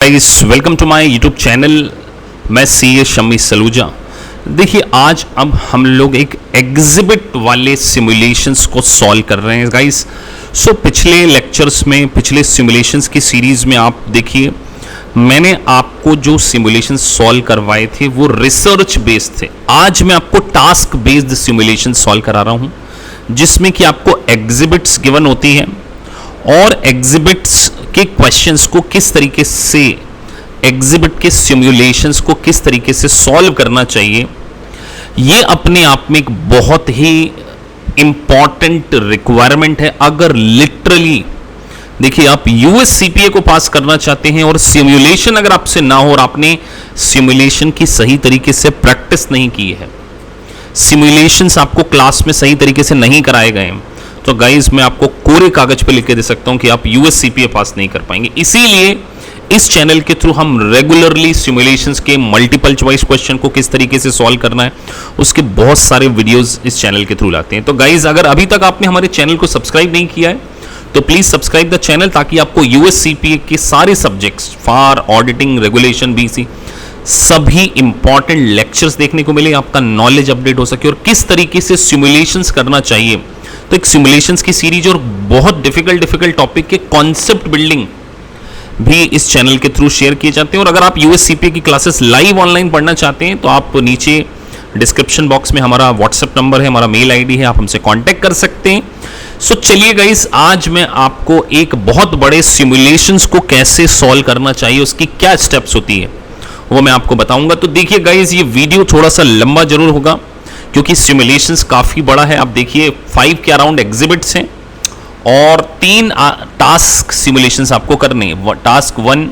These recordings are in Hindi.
Guys welcome to my YouTube channel. मैं सी शम्मी सलूजा। देखिए आज अब हम लोग एक एग्जिबिट वाले सिमुलेशंस को सॉल्व कर रहे हैं गाइस। पिछले लेक्चर्स में, पिछले सिमुलेशंस की सीरीज में आप देखिए मैंने आपको जो सिमुलेशन सॉल्व करवाए थे वो रिसर्च बेस्ड थे। आज मैं आपको टास्क बेस्ड सिमुलेशन सॉल्व करा रहा हूँ जिसमें कि आपको एग्जिबिट्स गिवन होती है और एग्जिबिट्स के क्वेश्चंस को किस तरीके से, एग्जिबिट के सिमुलेशंस को किस तरीके से सॉल्व करना चाहिए, ये अपने आप में एक बहुत ही इंपॉर्टेंट रिक्वायरमेंट है। अगर लिटरली देखिए आप यूएससीपीए को पास करना चाहते हैं और सिमुलेशन अगर आपसे ना हो और आपने सिमुलेशन की सही तरीके से प्रैक्टिस नहीं की है, सिमुलेशंस आपको क्लास में सही तरीके से नहीं कराए गए, तो गाइज मैं आपको कोरे कागज पे लिख के दे सकता हूं कि आप यूएससीपीए पास नहीं कर पाएंगे। इसीलिए इस चैनल के थ्रू हम रेगुलरली सिमुलेशंस के मल्टीपल चॉइस क्वेश्चन को किस तरीके से सॉल्व करना है उसके बहुत सारे वीडियोस इस चैनल के थ्रू लाते हैं। तो गाइज अगर अभी तक आपने हमारे चैनल को सब्सक्राइब नहीं किया है तो प्लीज सब्सक्राइब द चैनल ताकि आपको यूएससीपीए के सारे सब्जेक्ट्स, फार, ऑडिटिंग, रेगुलेशन, बीसी, सभी इंपॉर्टेंट लेक्चर्स देखने को मिले, आपका नॉलेज अपडेट हो सके और किस तरीके से सिमुलेशंस करना चाहिए। तो एक सिमुलेशंस की सीरीज और बहुत डिफिकल्ट टॉपिक के कॉन्सेप्ट बिल्डिंग भी इस चैनल के थ्रू शेयर किए जाते हैं। और अगर आप यूएससीपीए की क्लासेस लाइव ऑनलाइन पढ़ना चाहते हैं तो आप नीचे डिस्क्रिप्शन बॉक्स में हमारा व्हाट्सएप नंबर है, हमारा मेल आईडी है, आप हमसे कांटेक्ट कर सकते हैं। चलिए गाइस आज मैं आपको एक बहुत बड़े सिमुलेशंस को कैसे सॉल्व करना चाहिए, उसकी क्या स्टेप्स होती है वो मैं आपको बताऊंगा। तो देखिए गाइस ये वीडियो थोड़ा सा लंबा जरूर होगा क्योंकि सिमुलेशंस काफी बड़ा है। आप देखिए 5 के अराउंड एग्जिबिट्स हैं और 3 टास्क सिमुलेशंस आपको करने हैं, टास्क 1,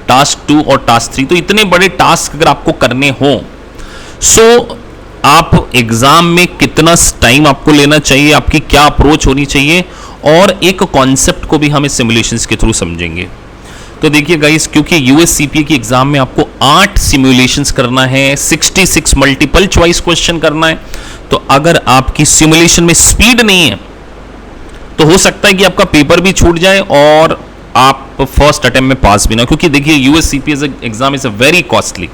टास्क 2 और टास्क 3। तो इतने बड़े टास्क अगर आपको करने हो आप एग्जाम में कितना टाइम आपको लेना चाहिए, आपकी क्या अप्रोच होनी चाहिए और एक कॉन्सेप्ट को भी हम इस सिमुलेशंस के थ्रू समझेंगे। तो देखिए गाइस क्योंकि यूएससीपीए की एग्जाम में आपको 8 सिमुलेशंस करना है, 66 मल्टीपल चॉइस क्वेश्चन करना है, तो अगर आपकी सिमुलेशन में स्पीड नहीं है तो हो सकता है कि आपका पेपर भी छूट जाए और आप फर्स्ट अटेम्प्ट में पास भी ना, क्योंकि देखिए US CPA exam is a very costly.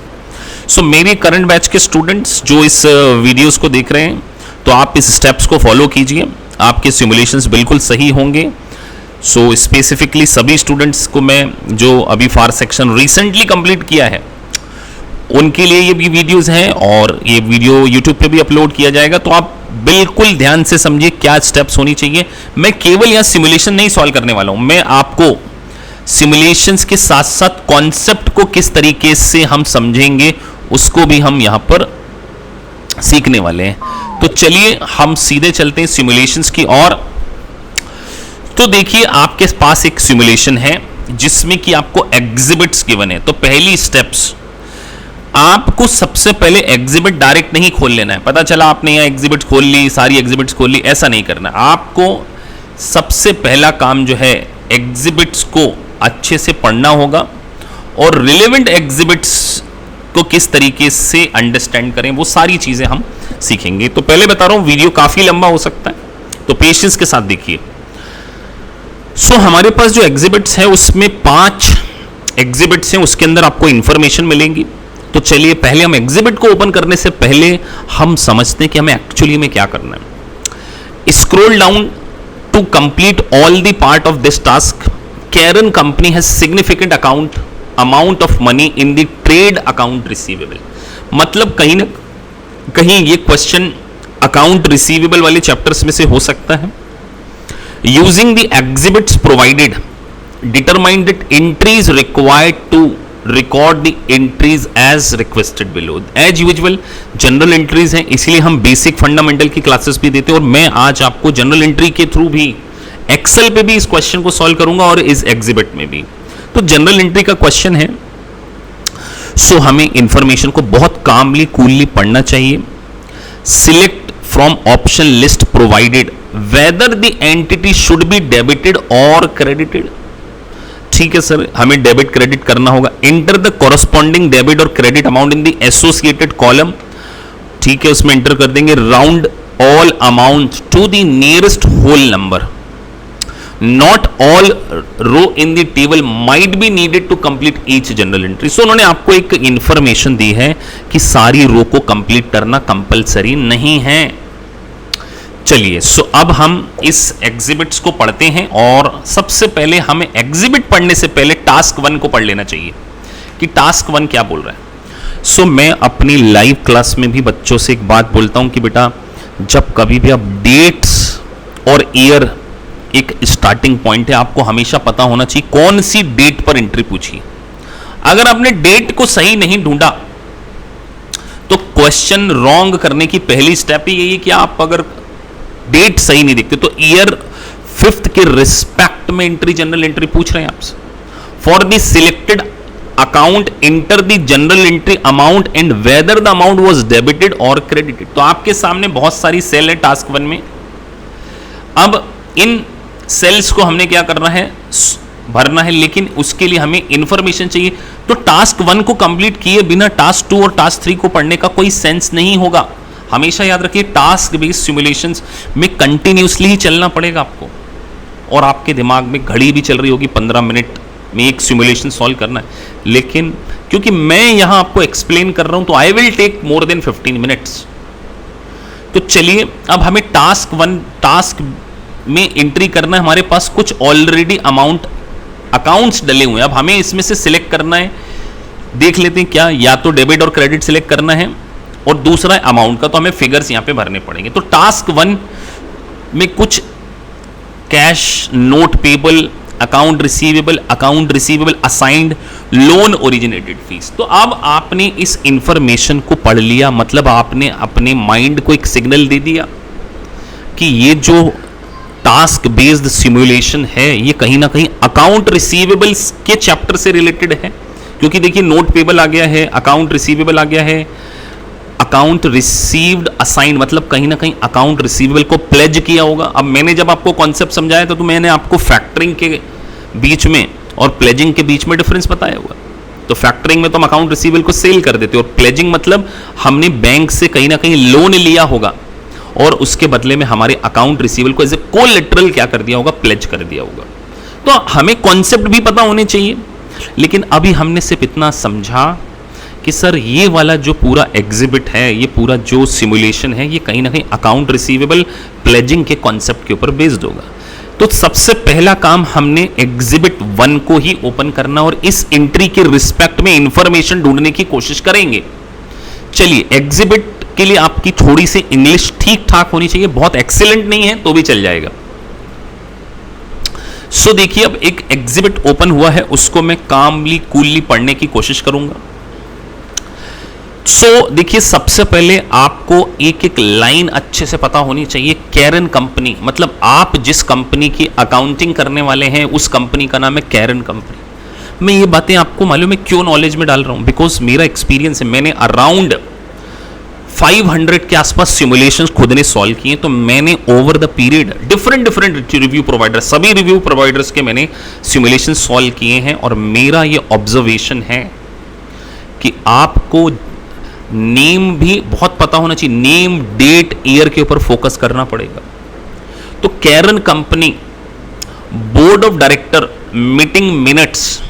मेरे करंट बैच के स्टूडेंट्स जो इस वीडियोस को देख रहे हैं तो आप इस स्टेप्स को फॉलो कीजिए, आपके सिमुलेशंस बिल्कुल सही होंगे। स्पेसिफिकली सभी स्टूडेंट्स को मैं जो अभी फार सेक्शन रिसेंटली कंप्लीट किया है उनके लिए ये भी वीडियोस हैं और ये वीडियो यूट्यूब पे भी अपलोड किया जाएगा। तो आप बिल्कुल ध्यान से समझिए क्या स्टेप्स होनी चाहिए। मैं केवल यहाँ सिमुलेशन नहीं सॉल्व करने वाला हूँ, मैं आपको सिमुलेशंस के साथ साथ कॉन्सेप्ट को किस तरीके से हम समझेंगे उसको भी हम यहाँ पर सीखने वाले हैं। तो चलिए हम सीधे चलते हैं सिमुलेशंस की ओर। तो देखिए आपके पास एक सिमुलेशन है जिसमें कि आपको एग्जिबिट्स गिवन है। तो पहली स्टेप्स, आपको सबसे पहले एग्जिबिट डायरेक्ट नहीं खोल लेना है। पता चला आपने यहाँ एग्जिबिट खोल ली, सारी एग्जिबिट्स खोल ली, ऐसा नहीं करना। आपको सबसे पहला काम जो है एग्जिबिट्स को अच्छे से पढ़ना होगा और रिलेवेंट एग्जिबिट्स को किस तरीके से अंडरस्टैंड करें वो सारी चीजें हम सीखेंगे। तो पहले बता रहा हूं वीडियो काफी लंबा हो सकता है, तो पेशेंस के साथ देखिए। हमारे पास जो एग्जिबिट्स है उसमें 5 एग्जिबिट्स हैं, उसके अंदर आपको इंफॉर्मेशन मिलेंगी। तो चलिए पहले हम एग्जिबिट को ओपन करने से पहले हम समझते हैं कि हमें एक्चुअली में क्या करना है। Scroll down to complete all the part of this task. Karen company has significant amount of money in the trade account receivable. मतलब कहीं ना कहीं ये क्वेश्चन अकाउंट रिसीवेबल वाले चैप्टर्स में से हो सकता है। Using the exhibits provided determine that entries required to record the entries as requested below. As usual general entries हैं, इसलिए हम बेसिक फंडामेंटल की क्लासेस भी देते हैं और मैं आज आपको जनरल एंट्री के थ्रू भी एक्सेल पे भी इस क्वेश्चन को सॉल्व करूंगा और इस एग्जिबिट में भी। तो जनरल एंट्री का क्वेश्चन है, हमें इंफॉर्मेशन को बहुत कामली कूलली पढ़ना चाहिए। Select from option list provided whether the entity should be debited or credited. ठीक है सर, हमें डेबिट क्रेडिट करना होगा। Enter the corresponding debit or credit amount in the associated column. ठीक है, उसमें एंटर कर देंगे। Round all amount to the nearest whole number. Not all row in the table might be needed to complete each journal entry. So उन्होंने आपको एक इंफॉर्मेशन दी है कि सारी रो को कंप्लीट करना कंपलसरी नहीं है। चलिए, सो अब हम इस एग्जिबिट्स को पढ़ते हैं, और सबसे पहले हमें एग्जिबिट पढ़ने से पहले टास्क 1 को पढ़ लेना चाहिए कि टास्क 1 क्या बोल रहा है। सो मैं अपनी लाइव क्लास में भी बच्चों से एक बात बोलता हूं कि बेटा, जब कभी भी आप डेट्स और ईयर एक स्टार्टिंग पॉइंट है, आपको हमेशा पता होना चाहिए कौन सी डेट पर एंट्री पूछी। अगर आपने डेट को सही नहीं ढूंढा तो क्वेश्चन रॉन्ग करने की पहली स्टेप ही यही है कि आप अगर डेट सही नहीं देखते तो ईयर 5th के रिस्पेक्ट में एंट्री, जनरल एंट्री पूछ रहे हैं आपसे। For the selected account enter the general entry amount and whether the amount was debited or credited. तो आपके सामने बहुत सारी सेल है टास्क 1 में। अब इन सेल्स को हमने क्या करना है, भरना है, लेकिन उसके लिए हमें इंफॉर्मेशन चाहिए। तो टास्क 1 को कंप्लीट किए बिना टास्क 2 और टास्क 3 को पढ़ने का कोई सेंस नहीं होगा। हमेशा याद रखिए, टास्क बेस्ड सिमुलेशंस में कंटिन्यूसली ही चलना पड़ेगा आपको, और आपके दिमाग में घड़ी भी चल रही होगी 15 मिनट में एक सिमुलेशन सॉल्व करना है। लेकिन क्योंकि मैं यहां आपको एक्सप्लेन कर रहा हूं तो I will take more than 15 minutes. तो चलिए, अब हमें टास्क 1 टास्क में एंट्री करना है। हमारे पास कुछ ऑलरेडी अकाउंट्स डले हुए हैं। अब हमें इसमें से सिलेक्ट करना है, देख लेते हैं क्या, या तो डेबिट और क्रेडिट सिलेक्ट करना है, और दूसरा है अमाउंट का। तो हमें फिगर्स यहां पे भरने पड़ेंगे। तो टास्क 1 में कुछ cash, note payable, account receivable assigned, loan originated fees. तो अब आपने इस इंफॉर्मेशन को पढ़ लिया, मतलब आपने अपने माइंड को एक सिग्नल दे दिया कि ये जो टास्क बेस्ड सिमुलेशन है ये कहीं ना कहीं अकाउंट रिसीवेबल्स के चैप्टर से रिलेटेड है। क्योंकि देखिए, नोट पेबल आ गया है, अकाउंट रिसीवेबल आ गया है, अकाउंट रिसीव्ड असाइन, मतलब कहीं ना कहीं अकाउंट रिसीवेबल को प्लेज किया होगा। अब मैंने जब आपको कॉन्सेप्ट समझाया था तो मैंने आपको फैक्टरिंग के बीच में और प्लेजिंग के बीच में डिफरेंस बताया हुआ। तो फैक्टरिंग में तो हम अकाउंट रिसीवेबल को सेल कर देते, और प्लेजिंग मतलब हमने बैंक से कहीं ना कहीं लोन लिया होगा और उसके बदले में हमारे अकाउंट रिसीवेबल को एज ए कोलेटरल क्या कर दिया होगा, प्लेज कर दिया होगा। तो हमें कॉन्सेप्ट भी पता होने चाहिए। लेकिन अभी हमने सिर्फ इतना समझा कि सर ये वाला जो पूरा एग्जिबिट है, ये पूरा जो सिमुलेशन है, ये कहीं ना कहीं अकाउंट रिसीवेबल प्लेजिंग के कॉन्सेप्ट के ऊपर बेस्ड होगा। तो सबसे पहला काम हमने एग्जिबिट 1 को ही ओपन करना और इस एंट्री के रिस्पेक्ट में इंफॉर्मेशन ढूंढने की कोशिश करेंगे। चलिए, एग्जिबिट के लिए आपकी थोड़ी सी इंग्लिश ठीक ठाक होनी चाहिए, बहुत एक्सीलेंट नहीं है तो भी चल जाएगा। सो देखिए, अब एक एग्जिबिट ओपन हुआ है, उसको मैं कामली कूलली पढ़ने की कोशिश करूंगा। सो देखिए, सबसे पहले आपको एक एक लाइन अच्छे से पता होनी चाहिए। कैरन कंपनी, मतलब आप जिस कंपनी की अकाउंटिंग करने वाले हैं उस कंपनी का नाम है कैरन कंपनी। मैं ये बातें आपको मालूम है क्यों नॉलेज में डाल रहा हूं, बिकॉज मेरा एक्सपीरियंस है। मैंने अराउंड 500 के आसपास सिमुलेशंस खुद ने सॉल्व किए। तो मैंने over the period different review provider, सभी रिव्यू प्रोवाइडर्स के मैंने सिमुलेशन सॉल्व किए हैं, और मेरा ये ऑब्जर्वेशन है कि आपको नेम भी बहुत पता होना चाहिए। नेम, डेट, ईयर के ऊपर फोकस करना पड़ेगा। तो Karen company board of director meeting minutes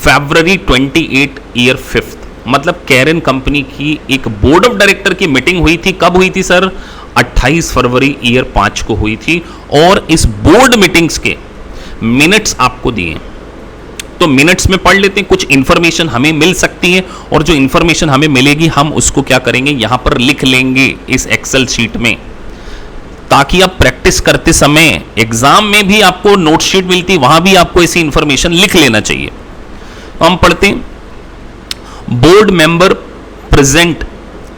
February 28 year 5th, मतलब कैरन कंपनी की एक बोर्ड ऑफ डायरेक्टर की मीटिंग हुई थी। कब हुई थी सर? 28 फरवरी ईयर 5 को हुई थी, और इस बोर्ड मीटिंग्स के मिनट्स आपको दिए। तो मिनट्स में पढ़ लेते हैं, कुछ इंफॉर्मेशन हमें मिल सकती है, और जो इंफॉर्मेशन हमें मिलेगी हम उसको क्या करेंगे, यहां पर लिख लेंगे इस एक्सेल शीट में, ताकि आप प्रैक्टिस करते समय एग्जाम में भी आपको नोट शीट मिलती, वहां भी आपको ऐसी इंफॉर्मेशन लिख लेना चाहिए। हम पढ़ते हैं, board member present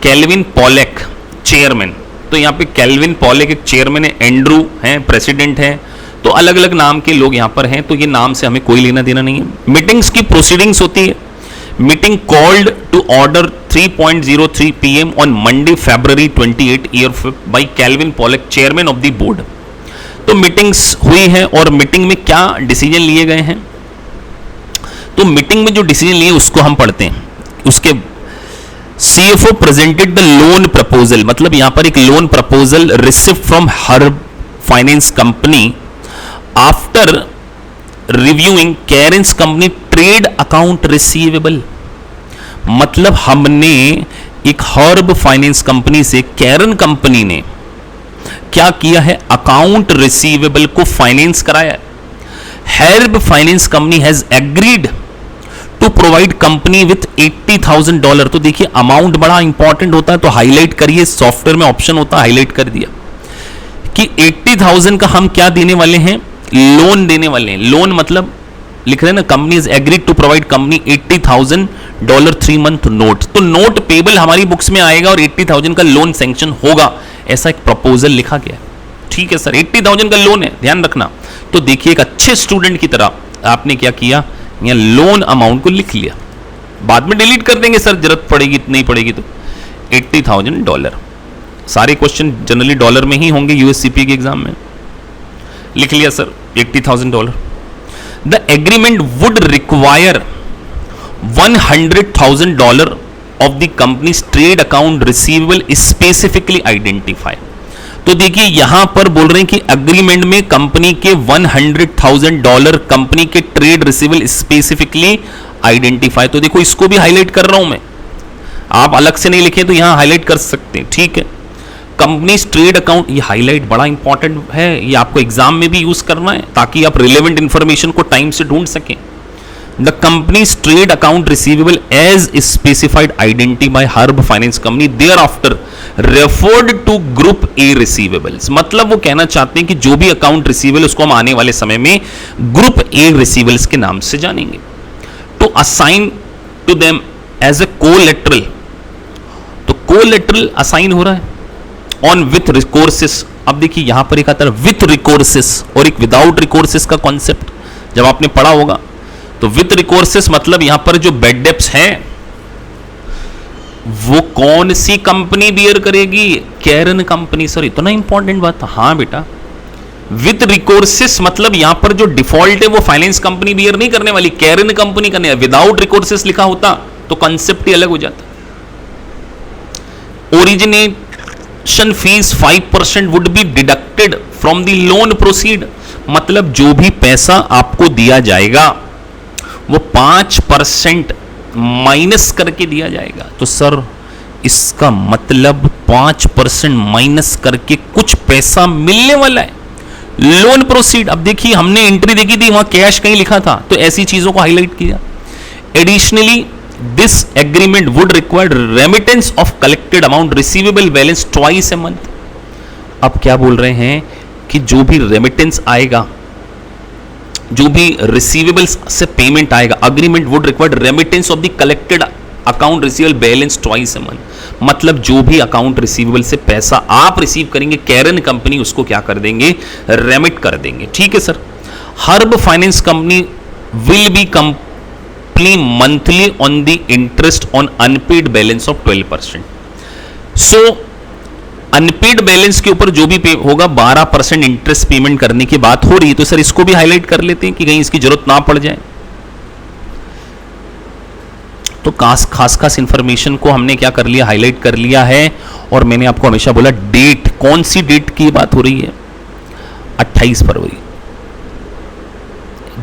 Calvin Pollack chairman. तो यहां पे कैल्विन पॉलेक एक चेयरमैन है, एंड्रू हैं प्रेसिडेंट हैं, तो अलग अलग नाम के लोग यहां पर हैं, तो ये नाम से हमें कोई लेना देना नहीं है। मीटिंग्स की प्रोसीडिंग्स होती है। Meeting called to order 3:03 PM on Monday February 28 year 5 by Calvin Pollack chairman of the board. तो मीटिंग्स हुई है, और मीटिंग में क्या डिसीजन लिए गए हैं, तो मीटिंग में जो डिसीजन लिए उसको हम पढ़ते हैं। उसके CFO presented the loan proposal, मतलब यहां पर एक loan proposal receive from Herb finance company after reviewing Karen's company trade account receivable, मतलब हमने एक हर्ब फाइनेंस कंपनी से, कैरन कंपनी ने क्या किया है, अकाउंट रिसीवेबल को फाइनेंस कराया। Herb finance company has agreed to provide company with $80,000। तो देखिए अमाउंट बड़ा इंपॉर्टेंट होता है, तो हाईलाइट करिए, सॉफ्टवेयर में ऑप्शन होता है हाईलाइट कर दिया कि 80,000 का हम क्या देने वाले हैं, लोन देने वाले हैं। लोन मतलब लिख रहे हैं ना, company is agreed to provide company $80,000 3 month note. तो नोट पेबल हमारी बुक्स में आएगा और 80,000 का लोन सैंक्शन होगा, ऐसा एक प्रपोजल लिखा गया। ठीक है सर, 80,000 का लोन है, ध्यान रखना। तो देखिए एक अच्छे स्टूडेंट की तरह आपने क्या किया, यहाँ लोन अमाउंट को लिख लिया, बाद में डिलीट कर देंगे सर, जरूरत पड़ेगी नहीं पड़ेगी तो। $80,000, सारे क्वेश्चन जनरली डॉलर में ही होंगे यूएससीपी के एग्जाम में। लिख लिया sir $80,000। The agreement would require $100,000 of the company's trade account receivable specifically identify. तो देखिए यहां पर बोल रहे हैं कि एग्रीमेंट में कंपनी के $100,000 कंपनी के ट्रेड रिसीवेबल स्पेसिफिकली आइडेंटिफाई। तो देखो इसको भी हाईलाइट कर रहा हूं मैं, आप अलग से नहीं लिखे तो यहां हाईलाइट कर सकते हैं। ठीक है, कंपनीज ट्रेड अकाउंट, ये हाईलाइट बड़ा इंपॉर्टेंट है, ये आपको एग्जाम में भी यूज करना है ताकि आप रिलेवेंट इंफॉर्मेशन को टाइम से ढूंढ सकें। The company's trade account receivable as specified identity by Herb finance company thereafter referred to group A receivables. मतलब वो कहना चाहते हैं कि जो भी अकाउंट रिसीवेबल उसको हम आने वाले समय में ग्रुप ए रिसीवेबल्स के नाम से जानेंगे। To assign to them as a collateral, तो कोलेटरल असाइन हो रहा है ऑन विथ रिकोर्सेस। अब देखिए यहां पर एक आता है विथ रिकोर्सेस और एक विदाउट रिकोर्सेस का कॉन्सेप्ट, जब आपने पढ़ा होगा तो विथ रिकोर्सेस मतलब यहां पर जो बेड डेप्स है वो कौन सी कंपनी बियर करेगी, कैरन कंपनी। सर इतना इंपॉर्टेंट बात, हाँ बेटा, विथ रिकोर्सेस मतलब यहां पर जो डिफॉल्ट है वो फाइनेंस कंपनी बियर नहीं करने वाली, कैरन कंपनी करने वाली। विदाउट रिकोर्सेस लिखा होता तो कंसेप्ट ही अलग हो जाता। Origination fees 5% would be deducted from the loan proceed, मतलब जो भी पैसा आपको दिया जाएगा वो 5% माइनस करके दिया जाएगा। तो सर इसका मतलब 5% माइनस करके कुछ पैसा मिलने वाला है, लोन प्रोसीड। अब देखिए हमने एंट्री देखी थी वहां कैश कहीं लिखा था, तो ऐसी चीजों को हाईलाइट किया। Additionally this agreement would require remittance of collected amount receivable balance twice a month. अब क्या बोल रहे हैं कि जो भी रेमिटेंस आएगा, जो भी रिसीवेबल्स से पेमेंट आएगा, agreement would require remittance of the collected account receivable balance twice a month. मतलब जो भी अकाउंट रिसीवेबल से पैसा आप रिसीव करेंगे, कैरन कंपनी उसको क्या कर देंगे, रेमिट कर देंगे। ठीक है sir. Herb finance company will be company monthly on the interest on unpaid balance of 12%। So unpaid balance के ऊपर जो भी पे होगा 12% इंटरेस्ट पेमेंट करने की बात हो रही है। तो सर इसको भी हाईलाइट कर लेते हैं कि कहीं इसकी जरूरत ना पड़ जाए। तो खास इंफॉर्मेशन को हमने क्या कर लिया, हाईलाइट कर लिया है। और मैंने आपको हमेशा बोला डेट, कौन सी डेट की बात हो रही है, 28 फरवरी।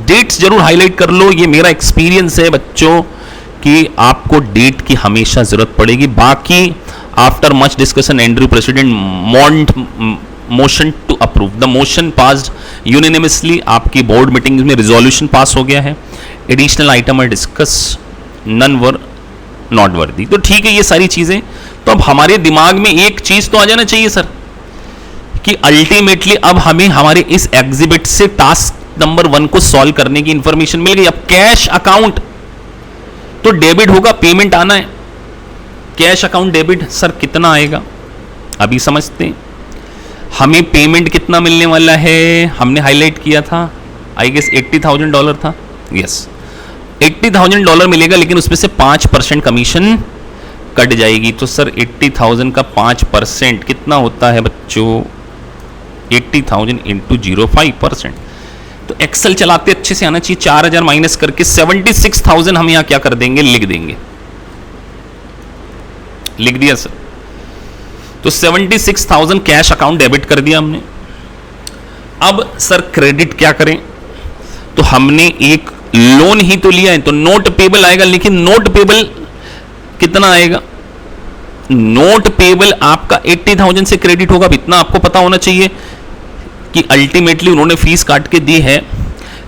डेट्स जरूर हाईलाइट कर लो, ये मेरा एक्सपीरियंस है बच्चों कि आपको डेट की हमेशा जरूरत पड़ेगी। बाकी after much discussion Andrew president Mont motion to approve the motion passed unanimously. आपकी बोर्ड मीटिंग में रिजोल्यूशन पास हो गया है। Additional item are discuss, none were noteworthy. तो ठीक है ये सारी चीजें। तो अब हमारे दिमाग में एक चीज तो आ जाना चाहिए सर कि अल्टीमेटली अब हमें हमारे इस एग्जिबिट से टास्क नंबर 1 को सॉल्व करने की इंफॉर्मेशन मिल गई। अब कैश अकाउंट तो डेबिट होगा, पेमेंट आना है, कैश अकाउंट डेबिट। सर कितना आएगा अभी समझते हैं। हमें पेमेंट कितना मिलने वाला है, हमने हाईलाइट किया था, आई गेस $80,000 था। यस, $80,000 मिलेगा, लेकिन उसमें से 5% कमीशन कट जाएगी। तो सर 80,000 का 5% कितना होता है बच्चों, 80,000 इंटू 0.5%। तो एक्सेल चलाते अच्छे से आना चाहिए। 4,000 माइनस करके 76,000 हम यहां क्या कर देंगे, लिख देंगे। लिख दिया सर। तो 76,000 कैश अकाउंट डेबिट कर दिया हमने। अब सर क्रेडिट क्या करें, तो हमने एक लोन ही तो लिया है, तो नोट पेबल आएगा, लेकिन नोट पेबल कितना आएगा, नोट पेबल आपका 80,000 से क्रेडिट होगा। इतना आपको पता होना चाहिए कि अल्टीमेटली उन्होंने फीस काट के दी है,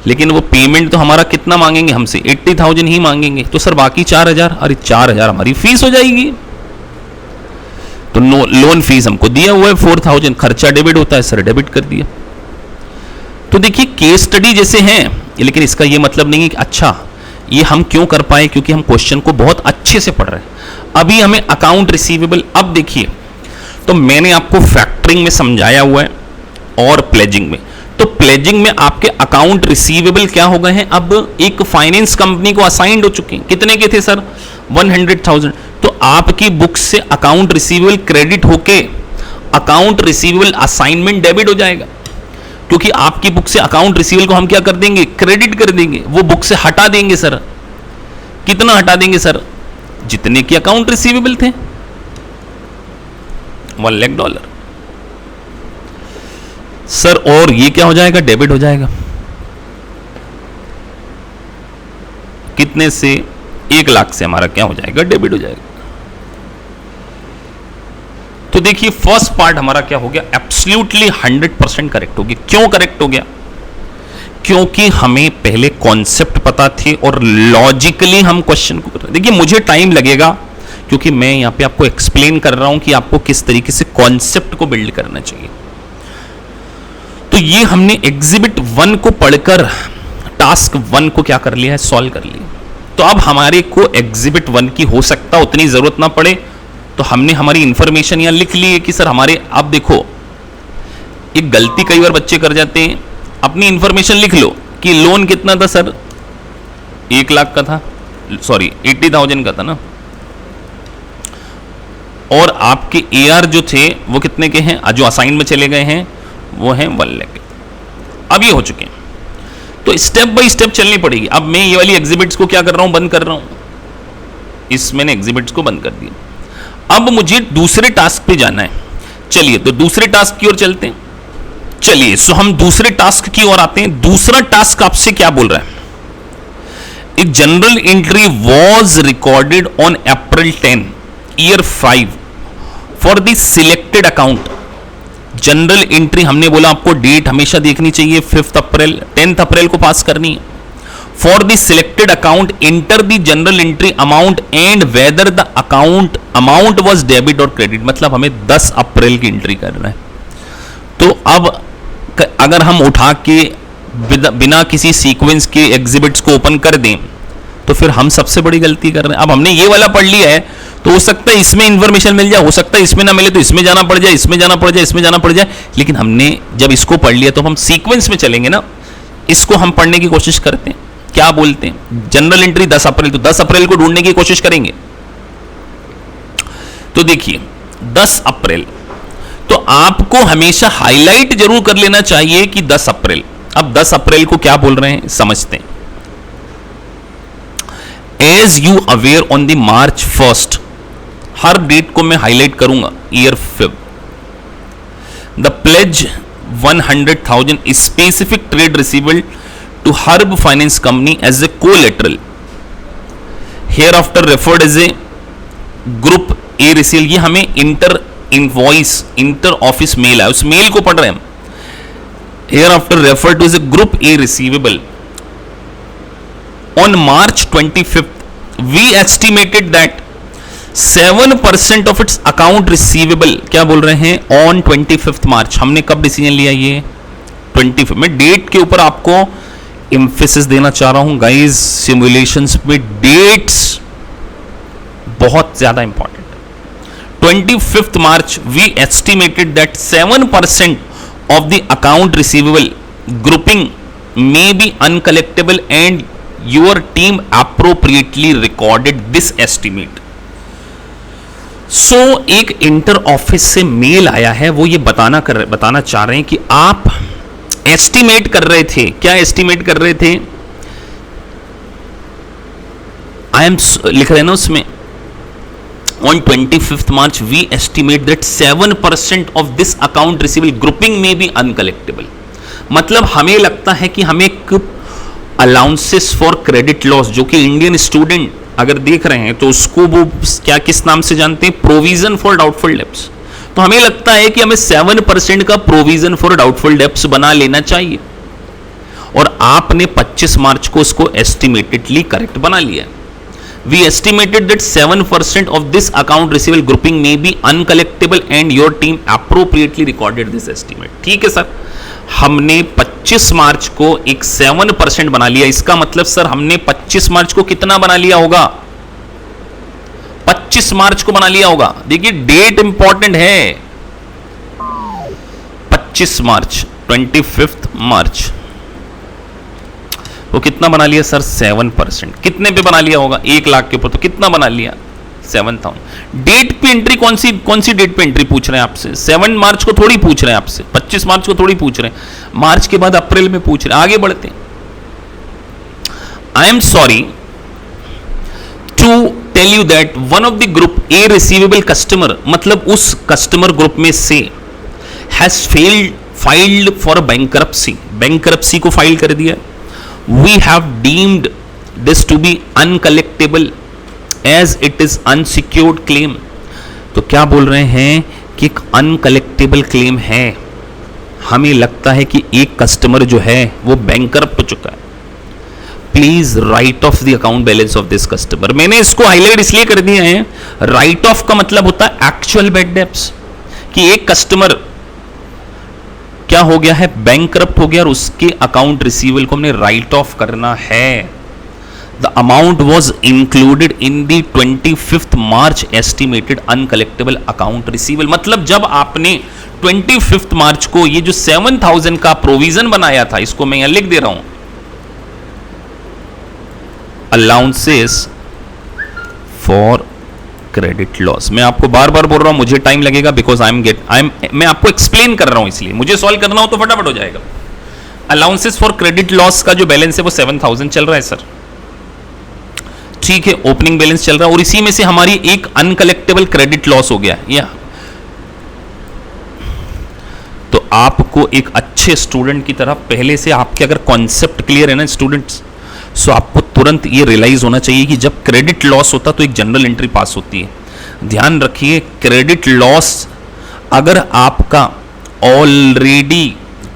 लेकिन वो पेमेंट तो हमारा कितना मांगेंगे, हमसे 80,000 ही मांगेंगे। तो सर बाकी 4,000, अरे 4,000 हमारी फीस हो जाएगी। तो लोन फीस हमको दिया हुआ है 4,000, खर्चा डेबिट होता है सर, डेबिट कर दिया। तो देखिए केस स्टडी जैसे हैं, लेकिन इसका ये मतलब नहीं है कि अच्छा ये हम क्यों कर पाए, क्योंकि हम क्वेश्चन को बहुत अच्छे से पढ़ रहे हैं। अभी हमें अकाउंट रिसीवेबल, अब देखिए तो मैंने आपको फैक्टरिंग में समझाया हुआ है और प्लेजिंग में। तो प्लेजिंग में आपके अकाउंट रिसीवेबल क्या हो गए हैं, अब एक फाइनेंस कंपनी को असाइंड हो चुके हैं। कितने के थे सर, 100,000। तो आपकी बुक से अकाउंट रिसीवेबल क्रेडिट होके अकाउंट रिसीवेबल असाइनमेंट डेबिट हो जाएगा, क्योंकि आपकी बुक से अकाउंट रिसीवेबल को हम क्या कर देंगे, क्रेडिट कर देंगे, वो बुक से हटा देंगे सर। कितना हटा देंगे सर, जितने की अकाउंट रिसीवेबल थे, $1,00,000 सर। और ये क्या हो जाएगा, डेबिट हो जाएगा। कितने से, 1,00,000 से हमारा क्या हो जाएगा, डेबिट हो जाएगा। तो देखिए फर्स्ट पार्ट हमारा क्या हो गया, एब्सोल्युटली 100% करेक्ट हो गया। क्यों करेक्ट हो गया, क्योंकि हमें पहले कॉन्सेप्ट पता थे और लॉजिकली हम क्वेश्चन को कर रहे। देखिए मुझे टाइम लगेगा, क्योंकि मैं यहां पे आपको एक्सप्लेन कर रहा हूं कि आपको किस तरीके से कॉन्सेप्ट को बिल्ड करना चाहिए। तो ये हमने एग्जिबिट 1 को पढ़कर टास्क 1 को क्या कर लिया है, सॉल्व कर लिया। तो अब हमारे को एग्जिबिट 1 की हो सकता उतनी जरूरत ना पड़े, तो हमने हमारी इंफॉर्मेशन यहां लिख ली है कि सर हमारे, अब देखो एक गलती कई बार बच्चे कर जाते हैं, अपनी इंफॉर्मेशन लिख लो कि लोन कितना था सर, 1,00,000 का था, सॉरी 80,000 का था ना, और आपके AR जो थे वो कितने के हैं, जो असाइन में चले गए हैं वो हैं 1,00,000। अब ये हो चुके हैं, तो स्टेप बाय स्टेप चलनी पड़ेगी। अब मैं ये वाली एग्जिबिट्स को क्या कर रहा हूं, बंद कर रहा हूं, इस मैंने एग्जिबिट्स को बंद कर दिया। अब मुझे दूसरे टास्क पे जाना है। चलिए तो दूसरे टास्क की ओर चलते हैं। चलिए सो हम दूसरे टास्क की ओर आते हैं। दूसरा टास्क आपसे क्या बोल रहा है, एक general entry was recorded on April 10, year 5 for the selected account. General entry हमने बोला आपको डेट हमेशा देखनी चाहिए, 5 अप्रैल 10 अप्रैल को पास करनी है। For the selected account enter the general entry amount and whether the account amount was debit or credit, मतलब हमें 10 अप्रैल की एंट्री करना है। तो अब अगर हम उठा के बिना किसी सीक्वेंस के एग्जिबिट्स को ओपन कर दें तो फिर हम सबसे बड़ी गलती कर रहे हैं। अब हमने ये वाला पढ़ लिया है, तो हो सकता है इसमें इंफॉर्मेशन मिल जाए, हो सकता है इसमें ना मिले तो इसमें जाना पड़ जाए, इसमें जाना पड़ जाए, इसमें जाना पड़ जाए। लेकिन हमने जब इसको पढ़ लिया तो हम सीक्वेंस में चलेंगे ना, इसको हम पढ़ने की कोशिश करते हैं। क्या बोलते हैं, जनरल एंट्री 10 अप्रैल, तो 10 अप्रैल को ढूंढने की कोशिश करेंगे। तो देखिए 10 अप्रैल, तो आपको हमेशा हाईलाइट जरूर कर लेना चाहिए कि 10 अप्रैल। अब 10 अप्रैल को क्या बोल रहे हैं समझते हैं। As you aware on the March 1, हर डेट को मैं हाईलाइट करूंगा, year 5। The pledge 100,000 specific trade receivable to Herb finance company as a collateral, hereafter referred as a group A receivable. ये हमें inter invoice, inter office mail है, उस मेल को पढ़ रहे हैं हम। Hereafter referred to as a group A receivable on March 25th, we estimated that 7% of its account receivable, क्या बोल रहे हैं, on 25th March। हमने कब डिसीजन लिया, ये 25। मैं डेट के ऊपर आपको एम्फेसिस देना चाह रहा हूं गाइस, सिमुलेशंस में डेट्स बहुत ज्यादा इंपॉर्टेंट है। 25th March, we estimated that 7% of the account receivable grouping may be uncollectible and your team appropriately recorded this estimate। एक इंटर ऑफिस से मेल आया है, वो ये बताना चाह रहे हैं कि आप एस्टिमेट कर रहे थे। क्या एस्टिमेट कर रहे थे, आई एम लिख रहे हैं ना उसमें, on 25th March we estimate that 7% of this account receivable grouping may be uncollectible। मतलब हमें लगता है कि हमें अलाउंसेस फॉर क्रेडिट लॉस, जो कि इंडियन स्टूडेंट अगर देख रहे हैं तो उसको वो क्या किस नाम से जानते हैं, प्रोविजन फॉर डाउटफुल डेब्ट्स। तो हमें लगता है कि हमें 7% का प्रोविजन फॉर डाउटफुल डेब्ट्स बना लेना चाहिए, और आपने 25 मार्च को उसको एस्टिमेटेडली करेक्ट बना लिया। We estimated that 7% of this account receivable grouping में be uncollectable and your team appropriately recorded this estimate. ठीक है सर, हमने 25 मार्च को एक 7% बना लिया। इसका मतलब सर हमने 25 मार्च को कितना बना लिया होगा, 25 मार्च को बना लिया होगा। देखिए डेट इंपॉर्टेंट है, 25 मार्च, 25 मार्च वो कितना बना लिया सर, 7%। कितने पे बना लिया होगा, 1 लाख के ऊपर, तो कितना बना लिया, 7,000। डेट पे एंट्री कौन सी डेट पे एंट्री पूछ रहे हैं आपसे, 7 मार्च को थोड़ी पूछ रहे हैं आपसे, 25 मार्च को थोड़ी पूछ रहे हैं, मार्च के बाद अप्रैल में पूछ रहे हैं। आगे बढ़ते हैं। I am sorry to tell you that one of the group A receivable customer, मतलब उस कस्टमर ग्रुप में से हैज फाइल्ड फॉर बैंकरप्सी को फाइल कर दिया। We have deemed this to be uncollectible as it is unsecured claim। तो क्या बोल रहे हैं कि एक अनकलेक्टेबल क्लेम है। हमें लगता है कि एक कस्टमर जो है वो बैंकरप्ट हो चुका है। Please right of the account balance of this customer. मैंने इसको हाईलाइट इसलिए कर दिया है, राइट ऑफ का मतलब होता है एक्चुअल बैड डेब्ट्स, कि एक कस्टमर क्या हो गया है, बैंकरप्ट हो गया और उसके अकाउंट रिसीवेबल को हमने राइट ऑफ करना है। The amount was included in the 25 March estimated uncollectible account receivable. मतलब जब आपने 25 मार्च को ये जो 7,000 का प्रोविजन बनाया था, इसको मैं यहां लिख दे रहा हूं, अलाउंसेस फॉर क्रेडिट लॉस। मैं आपको बार बार बोल रहा हूं, मुझे टाइम लगेगा बिकॉज मैं आपको एक्सप्लेन कर रहा हूं, इसलिए मुझे सॉल्व करना हो तो फटाफट हो जाएगा। अलाउंसेस फॉर क्रेडिट लॉस का जो बैलेंस है वो 7,000 चल रहा है सर, ठीक है, ओपनिंग बैलेंस चल रहा है, और इसी में से हमारी एक अनकलेक्टेबल क्रेडिट लॉस हो गया या। तो आपको एक अच्छे स्टूडेंट की तरह पहले से आपके अगर कॉन्सेप्ट क्लियर है ना स्टूडेंट्स, सो आपको तुरंत ये रियलाइज होना चाहिए कि जब क्रेडिट लॉस होता तो एक जनरल एंट्री पास होती है। ध्यान रखिए, क्रेडिट लॉस अगर आपका ऑलरेडी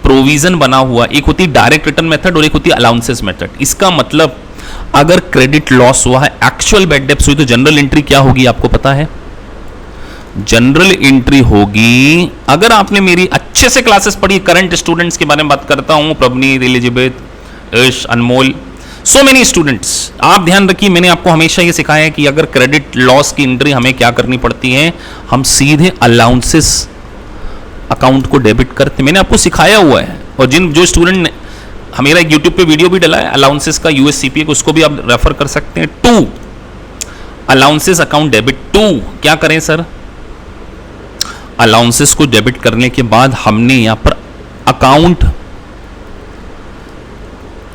प्रोविजन बना हुआ, एक होती है डायरेक्ट रिटर्न मेथड और एक होती है अलाउंसेस मेथड। इसका मतलब अगर क्रेडिट लॉस हुआ है, एक्चुअल बैड डेब्ट्स हुई, तो जनरल एंट्री क्या होगी आपको पता है, जनरल एंट्री होगी, अगर आपने मेरी अच्छे से क्लासेस पढ़ी, करंट स्टूडेंट्स के बारे में बात करता हूं, प्रवनीत, एलिजाबेथ, यश, अनमोल, सो मेनी स्टूडेंट्स, आप ध्यान रखिए, मैंने आपको हमेशा ये सिखाया है कि अगर क्रेडिट लॉस की एंट्री हमें क्या करनी पड़ती है, हम सीधे अलाउंसेस अकाउंट को डेबिट करते, मैंने आपको सिखाया हुआ है। और जो स्टूडेंट ने मेरा एक यूट्यूब पे वीडियो भी डाला है अलाउंसेस का, यूएससीपीए, उसको भी आप रेफर कर सकते हैं। 2 अलाउंसेस अकाउंट डेबिट, 2 क्या करें सर, अलाउंसेस को डेबिट करने के बाद हमने यहां पर अकाउंट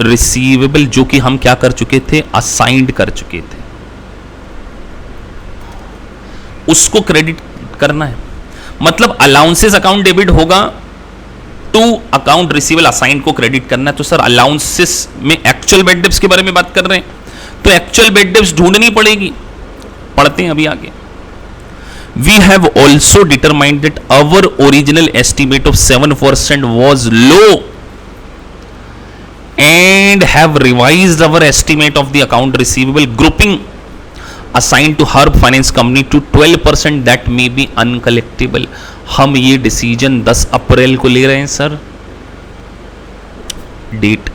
रिसीवेबल, जो कि हम क्या कर चुके थे, असाइंड कर चुके थे, उसको क्रेडिट करना है। मतलब अलाउंसेस अकाउंट डेबिट होगा, 2 अकाउंट रिसीवेबल असाइंड को क्रेडिट करना है। तो सर अलाउंसेस में एक्चुअल बैड डेब्ट्स के बारे में बात कर रहे हैं, तो एक्चुअल बैड डेब्ट्स ढूंढनी पड़ेगी, पढ़ते हैं अभी आगे। We have also determined that our original estimate of 7% was low and have revised our estimate of the account receivable grouping assigned to Herb Finance Company to 12% that may be uncollectible। हम ये डिसीजन 10 अप्रैल को ले रहे हैं सर, डेट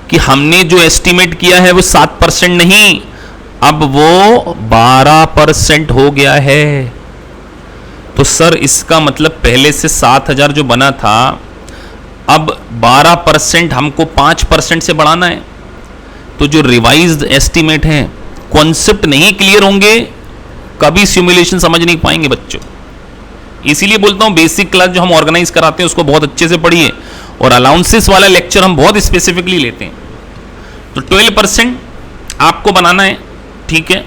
कि हमने जो एस्टिमेट किया है वो 7% नहीं, अब वो 12% हो गया है। तो सर इसका मतलब पहले से 7,000 जो बना था, अब 12% हमको 5% से बढ़ाना है। तो जो रिवाइज्ड एस्टिमेट है, कॉन्सेप्ट नहीं क्लियर होंगे कभी सिमुलेशन समझ नहीं पाएंगे बच्चों। इसीलिए बोलता हूं बेसिक क्लास जो हम ऑर्गेनाइज कराते हैं उसको बहुत अच्छे से पढ़िए, और अलाउंसेस वाला लेक्चर हम बहुत स्पेसिफिकली लेते हैं। तो 12% आपको बनाना है, ठीक है,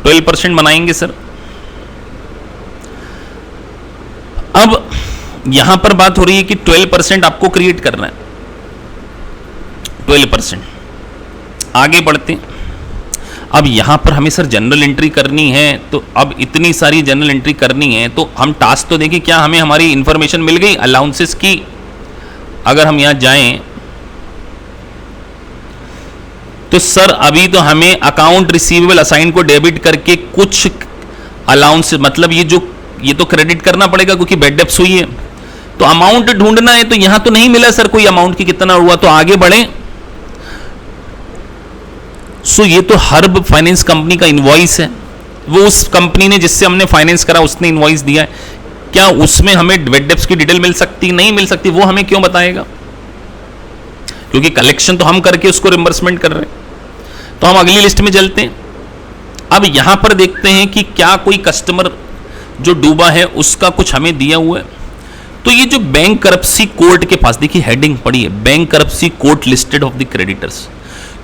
12% बनाएंगे सर। अब यहां पर बात हो रही है कि 12% आपको क्रिएट करना है, 12%। आगे बढ़ते हैं। अब यहां पर हमें सर जनरल एंट्री करनी है, तो अब इतनी सारी जनरल एंट्री करनी है तो हम टास्क तो देखिए, क्या हमें हमारी इंफॉर्मेशन मिल गई अलाउंसेस की। अगर हम यहां जाएं तो सर अभी तो हमें अकाउंट रिसीवेबल असाइन को डेबिट करके कुछ अलाउंस, मतलब ये तो क्रेडिट करना पड़ेगा क्योंकि बैड डेप्स हुई है। तो अमाउंट ढूंढना है, तो यहां तो नहीं मिला सर कोई अमाउंट की कितना हुआ, तो आगे बढ़े। सो ये तो हर्ब फाइनेंस कंपनी का इनवॉइस है, वो उस कंपनी ने जिससे हमने फाइनेंस करा उसने इनवॉइस दिया है। क्या उसमें हमें बैड डेप्स की डिटेल मिल सकती? नहीं मिल सकती। वो हमें क्यों बताएगा? क्योंकि कलेक्शन तो हम करके उसको रिम्बर्समेंट कर रहे हैं। तो हम अगली लिस्ट में चलते हैं। अब यहां पर देखते हैं कि क्या कोई कस्टमर जो डूबा है उसका कुछ हमें दिया हुआ है। तो ये जो बैंक करप्सी कोर्ट के पास, देखिए हेडिंग पड़ी है, bank करप्सी court listed of the creditors.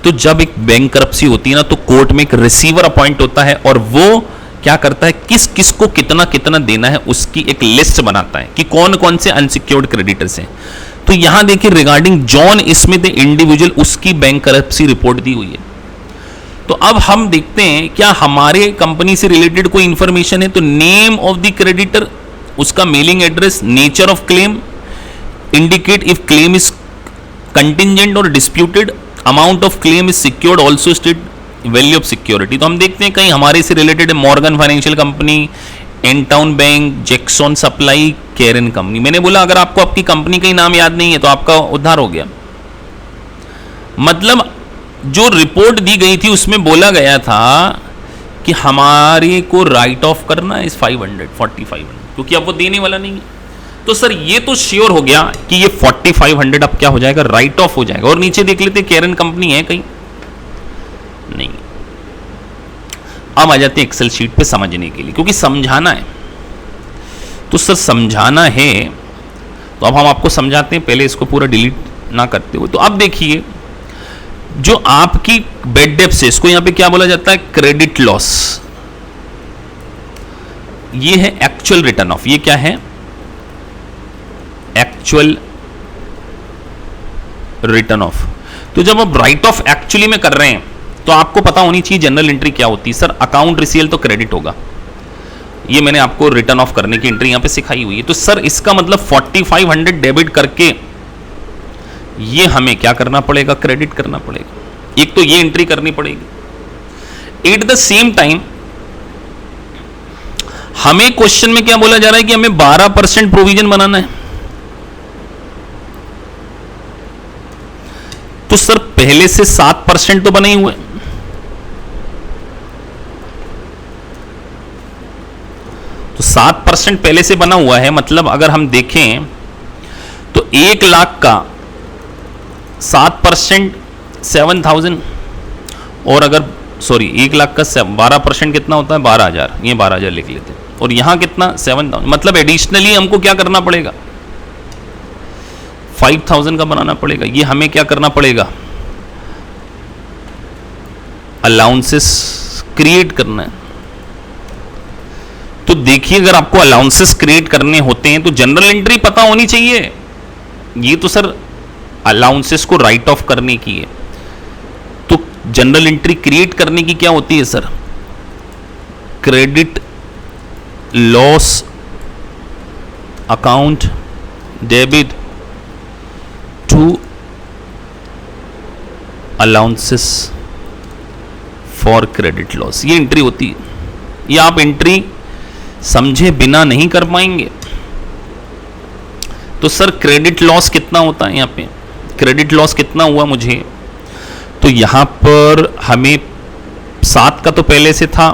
तो जब एक बैंक करप्सी होती है ना, तो कोर्ट में एक रिसीवर अपॉइंट होता है और वो क्या करता है, किस किस को कितना कितना देना है उसकी एक लिस्ट बनाता है कि कौन कौन से अनसिक्योर्ड क्रेडिटर्स हैं। तो यहां देखिए रिगार्डिंग जॉन स्मिथ इंडिविजुअल, उसकी बैंक करप्सी रिपोर्ट दी हुई है। तो अब हम देखते हैं क्या हमारे कंपनी से रिलेटेड कोई इंफॉर्मेशन है। तो नेम ऑफ द क्रेडिटर, उसका mailing address, nature of claim, indicate if claim is contingent or disputed, amount of claim is secured, also state value of security. तो हम देखते हैं कहीं हमारे से रिलेटेड है Morgan financial company, Entown bank, Jackson supply, Karen company. मैंने बोला अगर आपको आपकी कंपनी का ही नाम याद नहीं है तो आपका उद्धार हो गया। मतलब जो रिपोर्ट दी गई थी उसमें बोला गया था कि हमारे को राइट ऑफ करना है इस 4500, क्योंकि अब वो देने वाला नहीं है। तो सर ये तो श्योर हो गया कि ये 4500 अब क्या हो जाएगा, राइट ऑफ हो जाएगा। और नीचे देख लेते कैरन कंपनी है कहीं, नहीं। अब आ जाते हैं एक्सेल शीट पे समझने के लिए, क्योंकि समझाना है। तो सर समझाना है तो अब हम आपको समझाते हैं, पहले इसको पूरा डिलीट ना करते हुए। तो अब देखिए जो आपकी बैड डेप्स है, इसको यहां पे क्या बोला जाता है, क्रेडिट लॉस। ये है एक्चुअल रिटर्न ऑफ। ये क्या है, एक्चुअल रिटर्न ऑफ। तो जब आप राइट ऑफ एक्चुअली में कर रहे हैं तो आपको पता होनी चाहिए जनरल एंट्री क्या होती है। सर अकाउंट रिसीवेबल तो क्रेडिट होगा, ये मैंने आपको रिटर्न ऑफ करने की एंट्री यहां पे सिखाई हुई है। तो सर इसका मतलब 4500 डेबिट करके ये हमें क्या करना पड़ेगा, क्रेडिट करना पड़ेगा। एक तो ये एंट्री करनी पड़ेगी। एट द सेम टाइम हमें क्वेश्चन में क्या बोला जा रहा है कि हमें 12% प्रोविजन बनाना है। तो सर पहले से 7% तो बने ही हुए, तो 7% पहले से बना हुआ है। मतलब अगर हम देखें तो 1 लाख का 7% 7000, और अगर 1 लाख का 12% कितना होता है, 12000। ये 12000 लिख लेते हैं। और यहां कितना, 7000। मतलब एडिशनली हमको क्या करना पड़ेगा, 5000 का बनाना पड़ेगा। ये हमें क्या करना पड़ेगा, अलाउंसेस क्रिएट करना है। तो देखिए अगर आपको अलाउंसेस क्रिएट करने होते हैं तो जनरल एंट्री पता होनी चाहिए। ये तो सर अलाउंसेस को राइट ऑफ करने की है। तो जनरल एंट्री क्रिएट करने की क्या होती है sir, credit loss account debit to allowances for credit loss, ये एंट्री होती है। ये आप एंट्री समझे बिना नहीं कर पाएंगे। तो सर क्रेडिट लॉस कितना होता है, यहां पे क्रेडिट लॉस कितना हुआ मुझे, तो यहां पर हमें 7 का तो पहले से था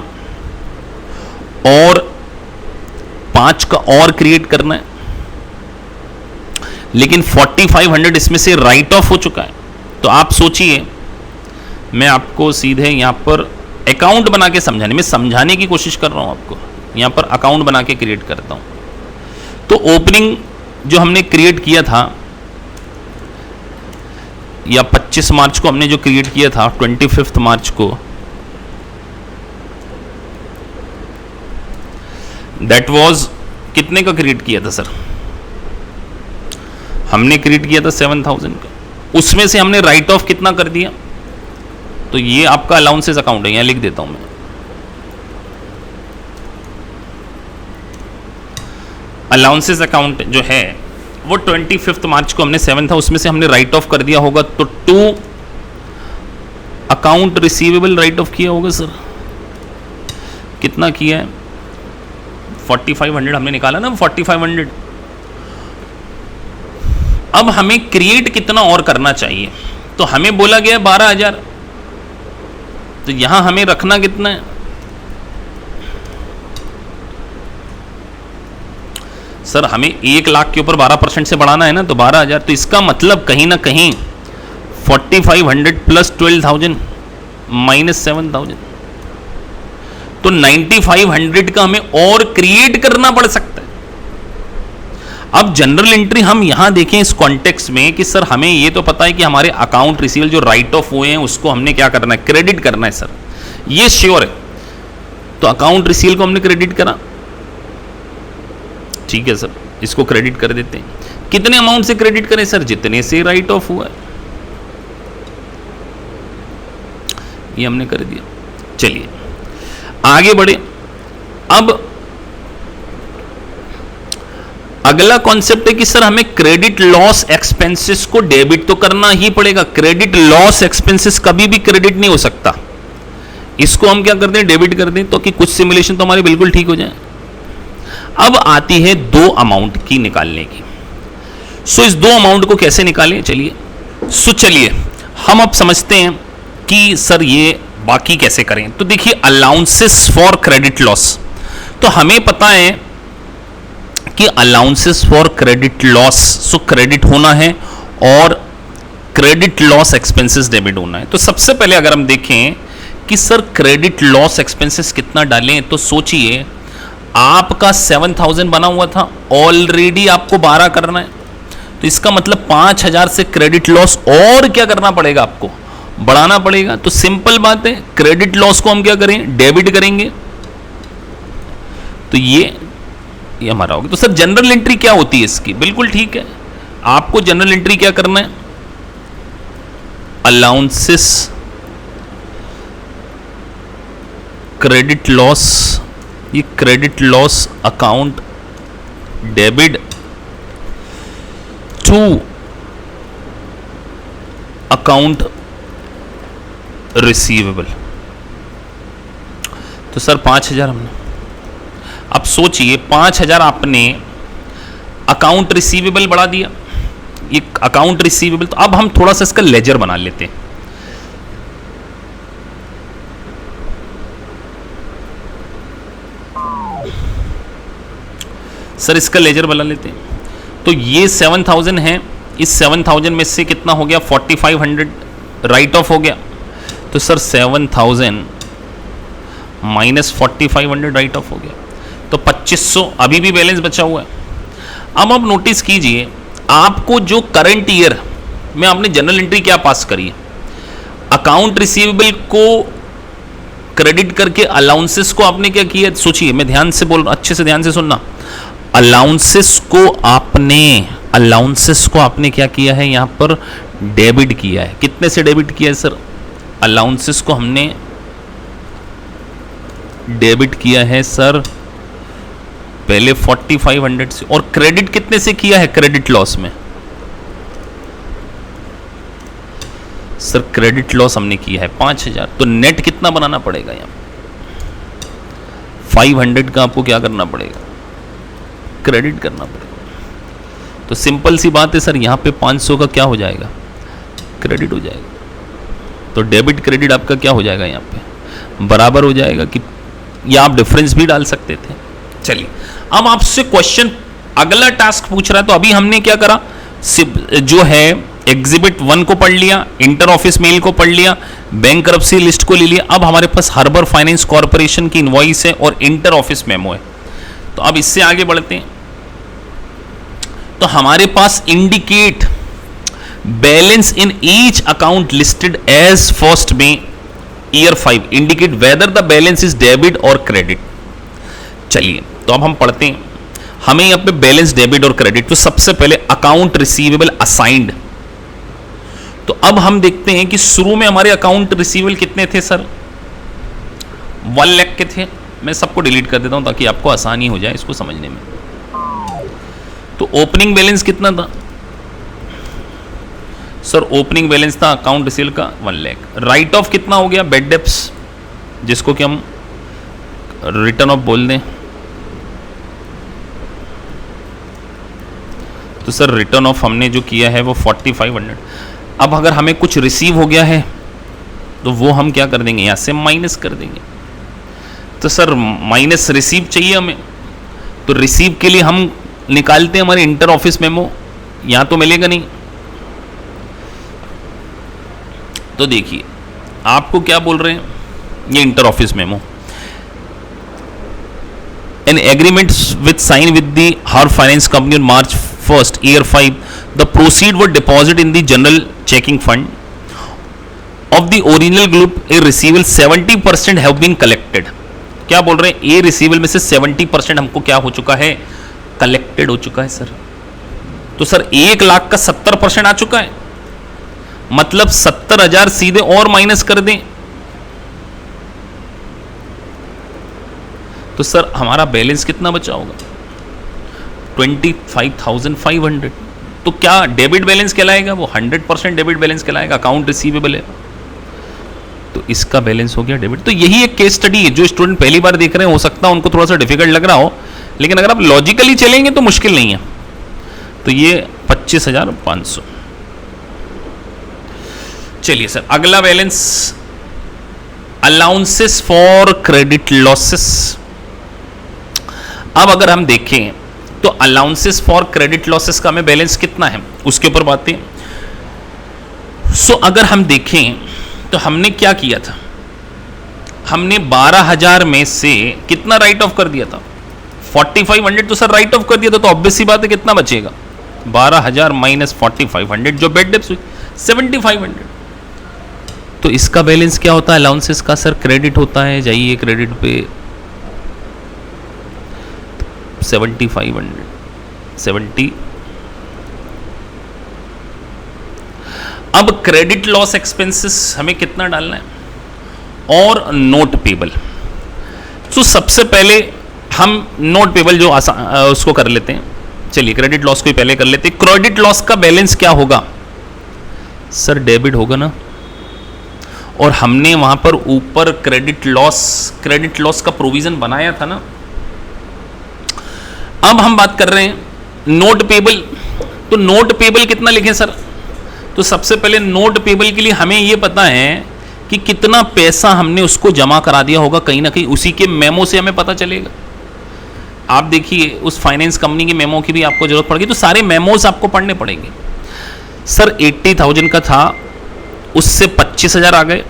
और 5 का और क्रिएट करना है, लेकिन 4500 इसमें से राइट ऑफ हो चुका है। तो आप सोचिए, मैं आपको सीधे यहां पर अकाउंट बना के समझाने में समझाने की कोशिश कर रहा हूं आपको। यहां पर अकाउंट बना के क्रिएट करता हूं। तो ओपनिंग जो हमने क्रिएट किया था, या 25 मार्च को हमने जो क्रिएट किया था, 25 मार्च को, दैट वाज कितने का क्रिएट किया था सर, हमने क्रिएट किया था 7,000 का, उसमें से हमने राइट ऑफ कितना कर दिया, तो ये आपका अलाउंसेस अकाउंट है, यहां लिख देता हूं मैं। अलाउंसेस अकाउंट जो है वो 25 मार्च को हमने 7 था, उसमें से हमने राइट ऑफ कर दिया होगा, तो to account receivable write off किया होगा सर। कितना किया है? 4500 हमने निकाला ना, 4500। अब हमें क्रिएट कितना और करना चाहिए, तो हमें बोला गया 12,000, तो यहां हमें रखना कितना है सर? हमें 1 लाख के ऊपर 12% से बढ़ाना है ना, तो 12,000, तो इसका मतलब कहीं ना कहीं 4500 प्लस 12,000 माइनस 7,000, तो 9500 का हमें और क्रिएट करना पड़ सकता है। अब जनरल एंट्री हम यहां देखें इस कॉन्टेक्स्ट में कि सर हमें ये तो पता है कि हमारे अकाउंट रिसीवेबल जो राइट ऑफ हुए हैं उसको हमने क्या करना है, क्रेडिट करना है सर, ये श्योर है। तो अकाउंट रिसीवेबल को हमने क्रेडिट करा, ठीक है सर, इसको क्रेडिट कर देते हैं। कितने अमाउंट से क्रेडिट करें सर? जितने से राइट ऑफ हुआ है, ये हमने कर दिया। चलिए आगे बढ़े। अब अगला कॉन्सेप्ट है कि सर हमें क्रेडिट लॉस एक्सपेंसेस को डेबिट तो करना ही पड़ेगा। क्रेडिट लॉस एक्सपेंसेस कभी भी क्रेडिट नहीं हो सकता, इसको हम क्या करते हैं, डेबिट कर दें, तो कि कुछ सिमुलेशन तो हमारे बिल्कुल ठीक हो जाए। अब आती है 2 अमाउंट की निकालने की। सो इस 2 अमाउंट को कैसे निकालें, चलिए हम अब समझते हैं कि सर ये बाकी कैसे करें। तो देखिए अलाउंसेस फॉर क्रेडिट लॉस, तो हमें पता है कि allowances for credit loss, so credit होना है और क्रेडिट लॉस एक्सपेंसेस डेबिट होना है। तो सबसे पहले अगर हम देखें कि सर क्रेडिट लॉस एक्सपेंसेस कितना डालें, तो सोचिए आपका 7,000 बना हुआ था, ऑलरेडी आपको 12 करना है, तो इसका मतलब 5,000 से क्रेडिट लॉस और क्या करना पड़ेगा, आपको बढ़ाना पड़ेगा। तो सिंपल बात है, क्रेडिट लॉस को हम क्या करें, डेबिट करेंगे, तो ये हमारा होगा। तो सर जनरल एंट्री क्या होती है इसकी? बिल्कुल ठीक है, आपको जनरल एंट्री क्या करना है, अलाउंसेस क्रेडिट लॉस, ये credit loss account debit to account receivable. तो सर 5,000 हमने, अब सोचिए 5,000 आपने अकाउंट रिसीवेबल बढ़ा दिया, ये अकाउंट रिसीवेबल। तो अब हम थोड़ा सा इसका लेजर बना लेते हैं। सर इसका लेजर बना लेते हैं। तो ये 7,000 है, इस 7,000 में से कितना हो गया, 4,500 राइट ऑफ हो गया। तो सर 7,000 माइनस 4,500 राइट ऑफ हो गया, तो 2,500 अभी भी बैलेंस बचा हुआ है। अब आप नोटिस कीजिए, आपको जो करंट ईयर में आपने जनरल एंट्री क्या पास करी है, अकाउंट रिसीवेबल को क्रेडिट करके अलाउंसेस को आपने क्या किया, सोचिए, मैं ध्यान से बोल रहा हूं, अच्छे से ध्यान से सुनना। अलाउंसेस को आपने क्या किया है, यहां पर डेबिट किया है। कितने से डेबिट किया है सर? अलाउंसेस को हमने डेबिट किया है सर पहले 4,500 से, और क्रेडिट कितने से किया है, क्रेडिट लॉस में सर क्रेडिट लॉस हमने किया है 5,000। तो नेट कितना बनाना पड़ेगा, यहां 500 का आपको क्या करना पड़ेगा, क्रेडिट करना पड़ेगा। तो सिंपल सी बात है सर, यहां पे 500 का क्या हो जाएगा, क्रेडिट हो जाएगा। तो डेबिट क्रेडिट आपका क्या हो जाएगा, यहां पे बराबर हो जाएगा कि, या आप डिफरेंस भी डाल सकते थे। चलिए अब आपसे क्वेश्चन अगला टास्क पूछ रहा है। तो अभी हमने क्या करा, जो है एग्जिबिट 1 को पढ़ लिया, इंटर ऑफिस मेल को पढ़ लिया, बैंकरप्सी लिस्ट को ले लिया। अब हमारे पास हार्बर फाइनेंस कॉर्पोरेशन की इनवॉइस है और इंटर ऑफिस मेमो है। तो अब इससे आगे बढ़ते हैं। तो हमारे पास indicate balance in each account listed as 1 May year 5 indicate whether the balance is debit or credit. चलिए तो अब हम पढ़ते हैं। हमें यहाँ पे बैलेंस डेबिट और क्रेडिट, तो सबसे पहले अकाउंट रिसीवेबल असाइंड। तो अब हम देखते हैं कि शुरू में हमारे अकाउंट रिसीवेबल कितने थे सर, 1 लाख के थे। मैं सबको डिलीट कर देता हूं ताकि आपको आसानी हो जाए इसको समझने में। तो ओपनिंग बैलेंस कितना था सर, ओपनिंग बैलेंस था अकाउंट रिसीवेबल का 1 लाख। राइट ऑफ कितना हो गया, बैड डेब्ट्स, जिसको कि हम रिटर्न ऑफ बोल दें। तो सर रिटर्न ऑफ हमने जो किया है वो 4500। अब अगर हमें कुछ रिसीव हो गया है तो वो हम क्या कर देंगे, यहां से माइनस कर देंगे। तो सर माइनस रिसीव चाहिए हमें, तो रिसीव के लिए हम निकालते हैं हमारे इंटर ऑफिस मेमो, यहां तो मिलेगा नहीं। तो देखिए आपको क्या बोल रहे हैं, ये inter office memo, an agreement with sign with the her finance company on March 1st, year 5, the proceed were deposited in the general checking fund of the original group. A receivable 70% have been collected. क्या बोल रहे हैं, ए रिसीवेबल में से 70% हमको क्या हो चुका है, कलेक्टेड हो चुका है सर। तो सर 1 लाख का 70% आ चुका है, मतलब 70,000 सीधे और माइनस कर दें तो सर हमारा बैलेंस कितना बचा होगा, 25,500। तो क्या डेबिट बैलेंस कहलाएगा, वो 100% डेबिट बैलेंस कहलाएगा, अकाउंट रिसीवेबल है तो इसका बैलेंस हो गया डेबिट। तो यही एक केस स्टडी है, जो स्टूडेंट पहली बार देख रहे हैं हो सकता है उनको थोड़ा सा डिफिकल्ट लग रहा हो, लेकिन अगर आप लॉजिकली चलेंगे तो मुश्किल नहीं है। तो ये 25,500। चलिए सर अगला balance, allowances for credit losses. अब अगर हम देखें तो अलाउंसेस फॉर क्रेडिट लॉसेस का हमें बैलेंस कितना है उसके ऊपर बातें। सो अगर हम देखें तो हमने क्या किया था, हमने 12,000 में से कितना राइट ऑफ कर दिया था, 4500 तो सर राइट ऑफ कर दिया था। तो ऑब्वियस सी बात है कितना बचेगा, 12,000 माइनस 4500, जो बेड डेब्ट्स हुई 7500। तो इसका बैलेंस क्या होता है, अलाउंसेस का सर क्रेडिट होता है, जाइए क्रेडिट पे 7570। अब क्रेडिट लॉस एक्सपेंसेस हमें कितना डालना है, और नोट पेबल। तो सबसे पहले हम नोट पेबल जो उसको कर लेते हैं, चलिए क्रेडिट लॉस को ही पहले कर लेते हैं। क्रेडिट लॉस का बैलेंस क्या होगा सर, डेबिट होगा ना, और हमने वहां पर ऊपर क्रेडिट लॉस का प्रोविजन बनाया था ना। अब हम बात कर रहे हैं नोट पेबल। तो नोट पेबल कितना लिखें सर, तो सबसे पहले नोट पेबल के लिए हमें यह पता है कि कितना पैसा हमने उसको जमा करा दिया होगा, कहीं ना कहीं उसी के मेमो से हमें पता चलेगा। आप देखिए उस फाइनेंस कंपनी के मेमो की भी आपको जरूरत पड़ेगी, तो सारे मेमोज आपको पढ़ने पड़ेंगे। सर 80,000 का था, उससे 25,000 आ गए,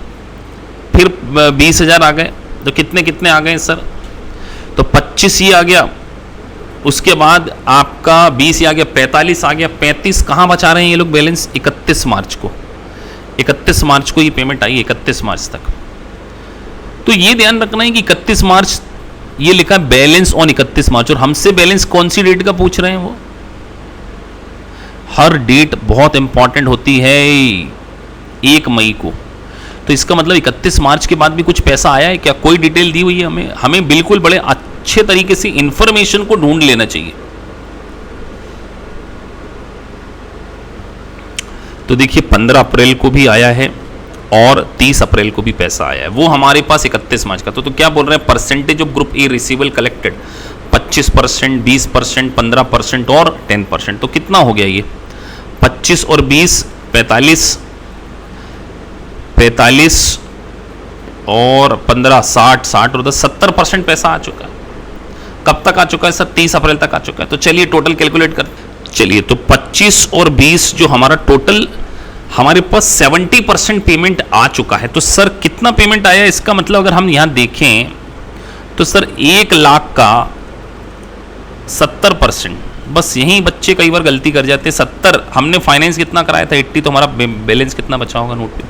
फिर 20,000 आ गए, तो कितने कितने आ गए सर, तो 25 ही आ गया, उसके बाद आपका 20 ही आ गया, 45 आ गया, 35 कहाँ बचा रहे हैं ये लोग बैलेंस, 31 मार्च को। 31 मार्च को ये पेमेंट आई, 31 मार्च तक। तो ये ध्यान रखना है कि 31 मार्च ये लिखा है बैलेंस ऑन 31 मार्च, और हमसे बैलेंस कौन सी डेट का पूछ रहे हैं, वो हर डेट बहुत इंपॉर्टेंट होती है 1 मई को। तो इसका मतलब 31 मार्च के बाद भी कुछ पैसा आया है क्या, कोई डिटेल दी हुई है हमें, हमें बिल्कुल बड़े अच्छे तरीके से इंफॉर्मेशन को ढूंढ लेना चाहिए। तो देखिए 15 अप्रैल को भी आया है और 30 अप्रैल को भी पैसा आया है, वो हमारे पास 31 मार्च का। तो क्या बोल रहे हैं, percentage of group A receivable collected 25%, 20%, 15% और 10%। तो कितना हो गया ये, 25 और 20 45 और 15 60 और 10 70% पैसा आ चुका है। कब तक आ चुका है सर, 30 अप्रैल तक आ चुका है। तो चलिए टोटल कैलकुलेट कर, चलिए तो 25 और 20 जो हमारा टोटल, हमारे पास 70% पेमेंट आ चुका है। तो सर कितना पेमेंट आया, इसका मतलब अगर हम यहां देखें तो सर 1 लाख का 70%, बस यही बच्चे कई बार गलती कर जाते हैं। 70 हमने फाइनेंस कितना कराया था, 80, तो हमारा बैलेंस कितना बचा होगा नोट पे।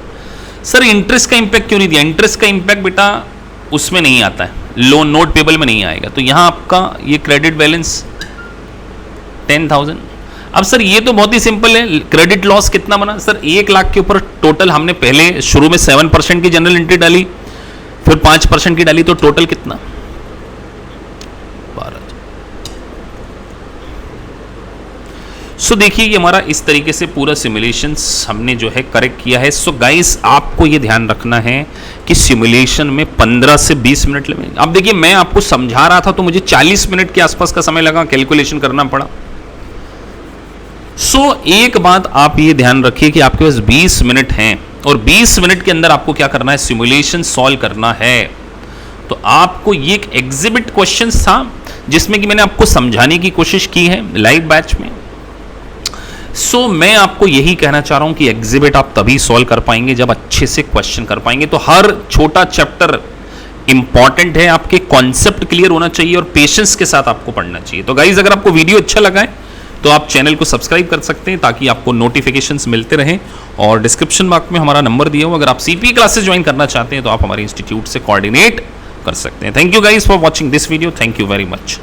सर इंटरेस्ट का इंपैक्ट क्यों नहीं दिया, इंटरेस्ट का इंपैक्ट बेटा उसमें नहीं आता है, लोन नोट पेबल में नहीं आएगा। तो यहां आपका ये क्रेडिट बैलेंस 10,000। अब सर ये तो बहुत ही सिंपल है, क्रेडिट लॉस कितना बना सर, 1 लाख के ऊपर टोटल हमने पहले शुरू में 7% की जनरल एंट्री डाली, फिर 5% की डाली, तो टोटल कितना 12। सो देखिए ये हमारा इस तरीके से पूरा सिमुलेशंस हमने जो है करेक्ट किया है। सो गाइस आपको ये ध्यान रखना है कि सिमुलेशन में 15 से 20 मिनट लगेंगे। अब देखिए मैं आपको समझा रहा था तो मुझे 40 मिनट के आसपास का समय लगा, कैलकुलेशन करना पड़ा। सो एक बात आप ये ध्यान रखिए कि आपके पास 20 मिनट हैं और 20 मिनट के अंदर आपको क्या करना है, सिमुलेशन सॉल्व करना है। तो आपको ये एक एग्जिबिट क्वेश्चन था जिसमें कि मैंने आपको समझाने की कोशिश की है लाइव बैच में। सो मैं आपको यही कहना चाह रहा हूं कि एग्जिबिट आप तभी सॉल्व कर पाएंगे जब अच्छे से क्वेश्चन कर पाएंगे। तो हर छोटा चैप्टर इंपॉर्टेंट है, आपके कॉन्सेप्ट क्लियर होना चाहिए और पेशेंस के साथ आपको पढ़ना चाहिए। तो गाइज अगर आपको वीडियो अच्छा लगा है तो आप चैनल को सब्सक्राइब कर सकते हैं ताकि आपको नोटिफिकेशंस मिलते रहें, और डिस्क्रिप्शन बॉक्स में हमारा नंबर दिया हो, अगर आप सीपीए क्लासेस ज्वाइन करना चाहते हैं तो आप हमारे इंस्टीट्यूट से कोऑर्डिनेट कर सकते हैं। Thank you guys for watching this video, thank you very much.